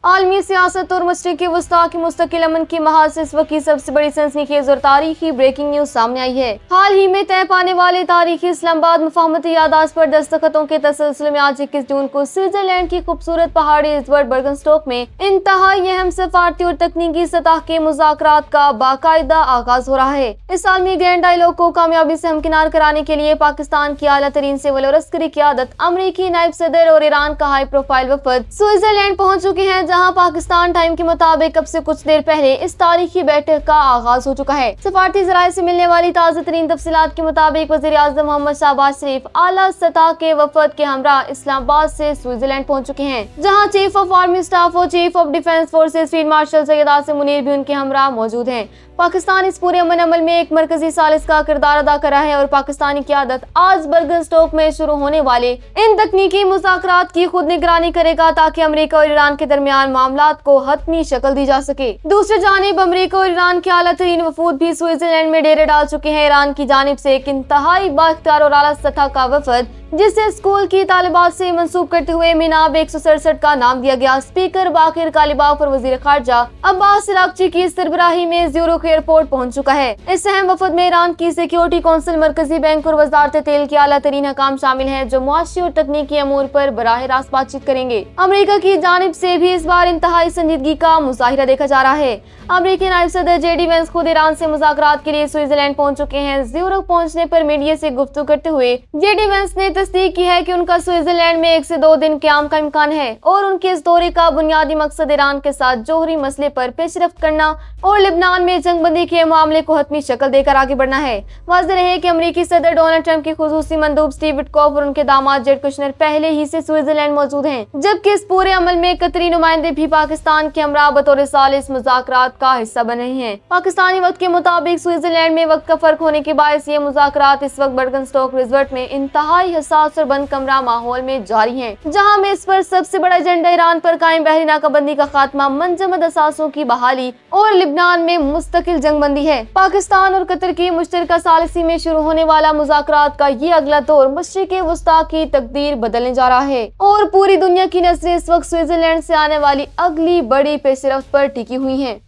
عالمی سیاست اور مشرق وسطیٰ کی مستقل امن کی محاذ سے اس وقت کی سب سے بڑی سنسنیخیز اور تاریخی بریکنگ نیوز سامنے آئی ہے۔ حال ہی میں طے پانے والے تاریخی اسلام آباد مفاہمتی یادداشت پر دستخطوں کے تسلسل میں آج 21 جون کو سوئٹزرلینڈ کی خوبصورت پہاڑی ریزورٹ برگنسٹوک میں انتہائی اہم سفارتی اور تکنیکی سطح کے مذاکرات کا باقاعدہ آغاز ہو رہا ہے۔ اس عالمی گرینڈ ڈائیلاگ کو کامیابی سے ہمکنار کرانے کے لیے پاکستان کی اعلیٰ ترین سول اور عسکری قیادت، امریکی نائب صدر اور ایران کا ہائی پروفائل وفد سوئٹزرلینڈ پہنچ چکے ہیں، جہاں پاکستان ٹائم کے مطابق اب سے کچھ دیر پہلے اس تاریخی بیٹھک کا آغاز ہو چکا ہے۔ سفارتی ذرائع سے ملنے والی تازہ ترین تفصیلات کے مطابق وزیر اعظم محمد شہباز شریف اعلیٰ سطح کے وفد کے ہمراہ اسلام آباد سے سوئٹزرلینڈ پہنچ چکے ہیں، جہاں چیف آف آرمی اسٹاف اور chief of defence forces field marshal Syed Asim Munir بھی ان کے ہمراہ موجود ہیں۔ پاکستان اس پورے امن عمل میں ایک مرکزی ثالث کا کردار ادا کر رہا ہے اور پاکستانی قیادت آج برگنسٹوک میں شروع ہونے والے ان تکنیکی مذاکرات کی خود نگرانی کرے گا تاکہ امریکہ اور ایران کے درمیان معاملات کو حتمی شکل دی جا سکے۔ دوسری جانب امریکہ اور ایران کے اعلیٰ ترین وفود بھی سوئٹزرلینڈ میں ڈیرے ڈال چکے ہیں۔ ایران کی جانب سے ایک انتہائی بااختیار اور اعلیٰ سطح کا وفد، جسے اسکول کی طالبات سے منسوب کرتے ہوئے میناب 167 کا نام دیا گیا، اسپیکر باقر کالباف اور وزیر خارجہ عباس اراغچی کی سربراہی میں زیورخ ایئرپورٹ پہنچ چکا ہے۔ اس اہم وفد میں ایران کی سیکیورٹی کونسل، مرکزی بینک اور وزارت تیل کے اعلیٰ ترین حکام شامل ہیں، جو معاشی اور تکنیکی امور پر براہ راست بات چیت کریں گے۔ امریکہ کی جانب سے بھی اس بار انتہائی سنجیدگی کا مظاہرہ دیکھا جا رہا ہے۔ امریکی نائب صدر جے ڈی وینس خود ایران سے مذاکرات کے لیے سوئٹزرلینڈ پہنچ چکے ہیں۔ زیورخ پہنچنے پر میڈیا سے گفتگو کرتے ہوئے جے ڈی وینس نے تصدیق کی ہے کہ ان کا سوئٹزرلینڈ میں 1 سے 2 دن قیام کا امکان ہے اور ان کے اس دورے کا بنیادی مقصد ایران کے ساتھ جوہری مسئلے پر پیش رفت کرنا اور لبنان میں جنگ بندی کے معاملے کو حتمی شکل دے کر آگے بڑھنا ہے۔ واضح رہے کہ امریکی صدر ڈونلڈ ٹرمپ کے خصوصی مندوب اسٹیو وٹکوف اور ان کے داماد جیڈ کشنر پہلے ہی سے سوئٹزرلینڈ موجود ہیں، جبکہ اس پورے عمل میں قطری نمائندے بھی پاکستان کے ہمراہ بطور ثالث مذاکرات کا حصہ بن رہے ہیں۔ پاکستانی وقت کے مطابق سوئٹزرلینڈ میں وقت کا فرق ہونے کے باعث یہ مذاکرات اس وقت برگنسٹوک ریزورٹ میں انتہائی حساس اور بند کمرہ ماحول میں جاری ہیں، جہاں میں اس پر سب سے بڑا ایجنڈا ایران پر قائم بحری ناکہ بندی کا خاتمہ، منجمد اثاثوں کی بحالی اور لبنان میں مستقل جنگ بندی ہے۔ پاکستان اور قطر کی مشترکہ ثالثی میں شروع ہونے والا مذاکرات کا یہ اگلا دور مشرق وسطیٰ کی تقدیر بدلنے جا رہا ہے اور پوری دنیا کی نظریں اس وقت سوئٹزرلینڈ سے آنے والی اگلی بڑی پیش رفت پر ٹکی ہوئی ہیں۔